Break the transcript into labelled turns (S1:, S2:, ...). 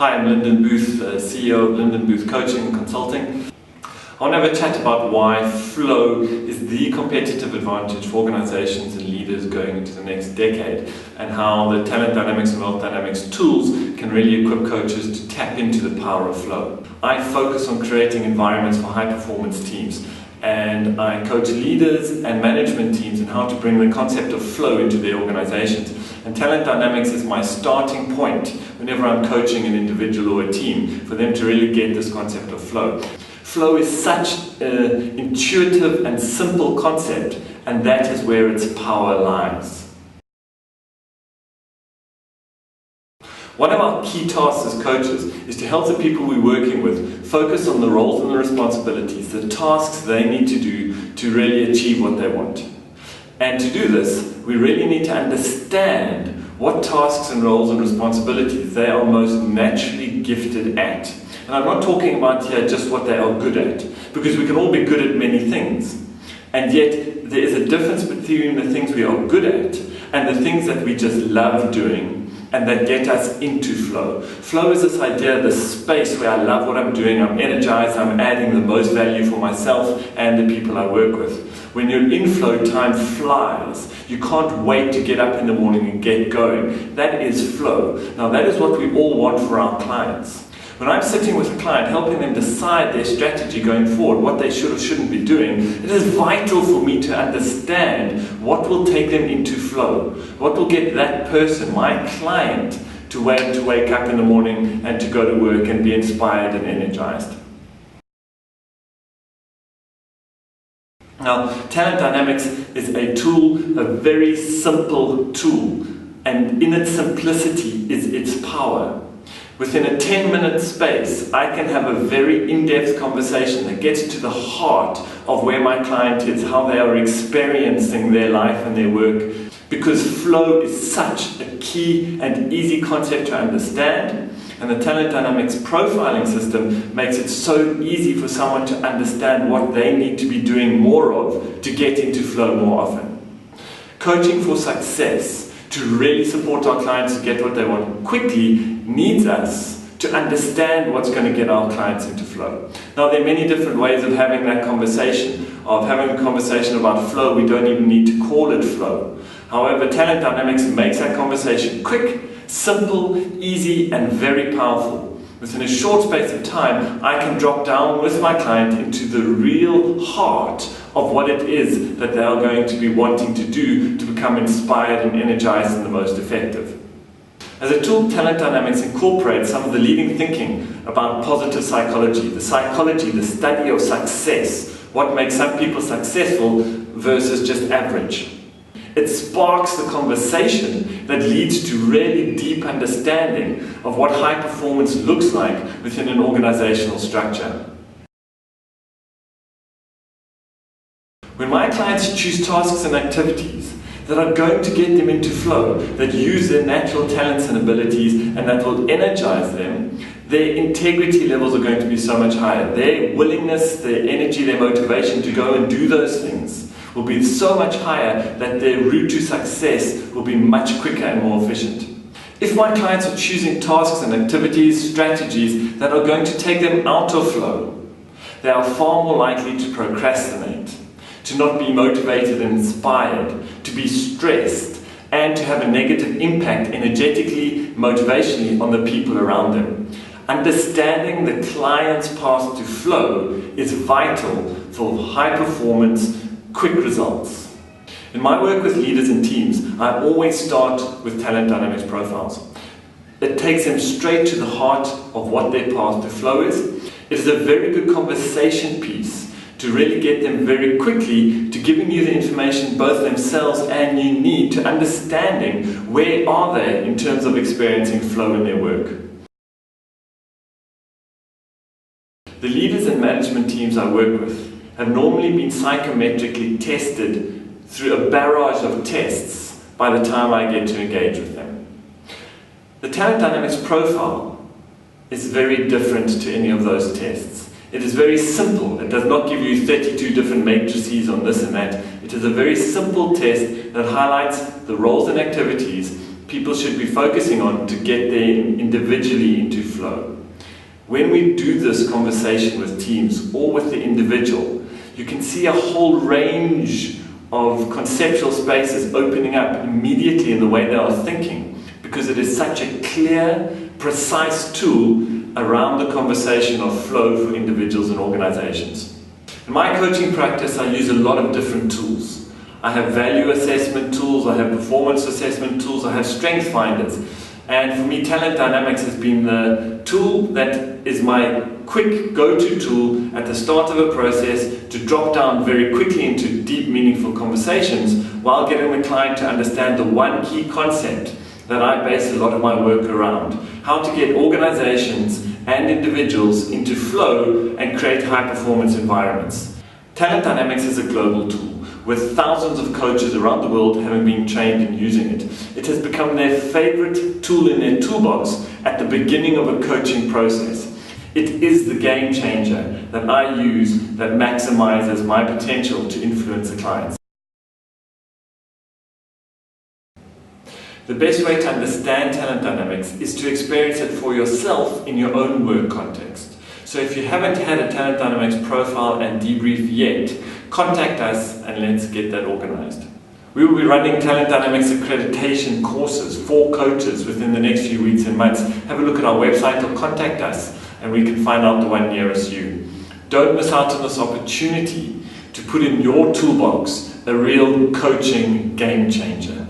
S1: Hi, I'm Linden Booth, CEO of Linden Booth Coaching and Consulting. I want to have a chat about why flow is the competitive advantage for organizations and leaders going into the next decade, and how the talent dynamics and wealth dynamics tools can really equip coaches to tap into the power of flow. I focus on creating environments for high-performance teams, and I coach leaders and management teams in how to bring the concept of flow into their organizations. And talent dynamics is my starting point whenever I'm coaching an individual or a team, for them to really get this concept of flow. Flow is such an intuitive and simple concept, and that is where its power lies. One of our key tasks as coaches is to help the people we're working with focus on the roles and the responsibilities, the tasks they need to do to really achieve what they want. And to do this, we really need to understand what tasks and roles and responsibilities they are most naturally gifted at. And I'm not talking about here just what they are good at, because we can all be good at many things. And yet, there is a difference between the things we are good at and the things that we just love doing and that get us into flow. Flow is this idea, this space where I love what I'm doing, I'm energized, I'm adding the most value for myself and the people I work with. When you're in flow, time flies. You can't wait to get up in the morning and get going. That is flow. Now that is what we all want for our clients. When I'm sitting with a client, helping them decide their strategy going forward, what they should or shouldn't be doing, it is vital for me to understand what will take them into flow, what will get that person, my client, to wake up in the morning and to go to work and be inspired and energized. Now, talent dynamics is a tool, a very simple tool, and in its simplicity is its power. Within a 10-minute space, I can have a very in-depth conversation that gets to the heart of where my client is, how they are experiencing their life and their work, because flow is such a key and easy concept to understand, and the talent dynamics profiling system makes it so easy for someone to understand what they need to be doing more of to get into flow more often. Coaching for success, to really support our clients to get what they want quickly, needs us to understand what's going to get our clients into flow. Now, there are many different ways of having that conversation, about flow. We don't even need to call it flow. However, talent dynamics makes that conversation quick, simple, easy, and very powerful. Within a short space of time, I can drop down with my client into the real heart of what it is that they are going to be wanting to do to become inspired and energized and the most effective. As a tool, talent dynamics incorporates some of the leading thinking about positive psychology, the study of success, what makes some people successful versus just average. It sparks the conversation that leads to really deep understanding of what high performance looks like within an organizational structure. When my clients choose tasks and activities that are going to get them into flow, that use their natural talents and abilities and that will energize them, their integrity levels are going to be so much higher. Their willingness, their energy, their motivation to go and do those things will be so much higher that their route to success will be much quicker and more efficient. If my clients are choosing tasks and activities, strategies that are going to take them out of flow, they are far more likely to procrastinate, to not be motivated and inspired, to be stressed, and to have a negative impact energetically, motivationally on the people around them. Understanding the client's path to flow is vital for high performance, quick results. In my work with leaders and teams, I always start with talent dynamics profiles. It takes them straight to the heart of what their path to flow is. It is a very good conversation piece to really get them very quickly to giving you the information both themselves and you need to understanding where are they in terms of experiencing flow in their work. The leaders and management teams I work with have normally been psychometrically tested through a barrage of tests by the time I get to engage with them. The talent dynamics profile is very different to any of those tests. It is very simple. It does not give you 32 different matrices on this and that. It is a very simple test that highlights the roles and activities, people should be focusing on to get them individually into flow. When we do this conversation with teams or with the individual, you can see a whole range of conceptual spaces opening up immediately in the way they are thinking, because it is such a clear, precise tool around the conversation of flow for individuals and organizations. In my coaching practice, I use a lot of different tools. I have value assessment tools, I have performance assessment tools, I have strength finders. And for me, Talent Dynamics has been the tool that is my quick go-to tool at the start of a process to drop down very quickly into deep, meaningful conversations while getting the client to understand the one key concept that I base a lot of my work around: how to get organizations and individuals into flow and create high-performance environments. Talent Dynamics is a global tool, with thousands of coaches around the world having been trained in using it. It has become their favorite tool in their toolbox at the beginning of a coaching process. It is the game changer that I use that maximizes my potential to influence the clients. The best way to understand Talent Dynamics is to experience it for yourself in your own work context. So if you haven't had a Talent Dynamics profile and debrief yet, contact us and let's get that organized. We will be running Talent Dynamics accreditation courses for coaches within the next few weeks and months. Have a look at our website or contact us and we can find out the one nearest you. Don't miss out on this opportunity to put in your toolbox a real coaching game changer.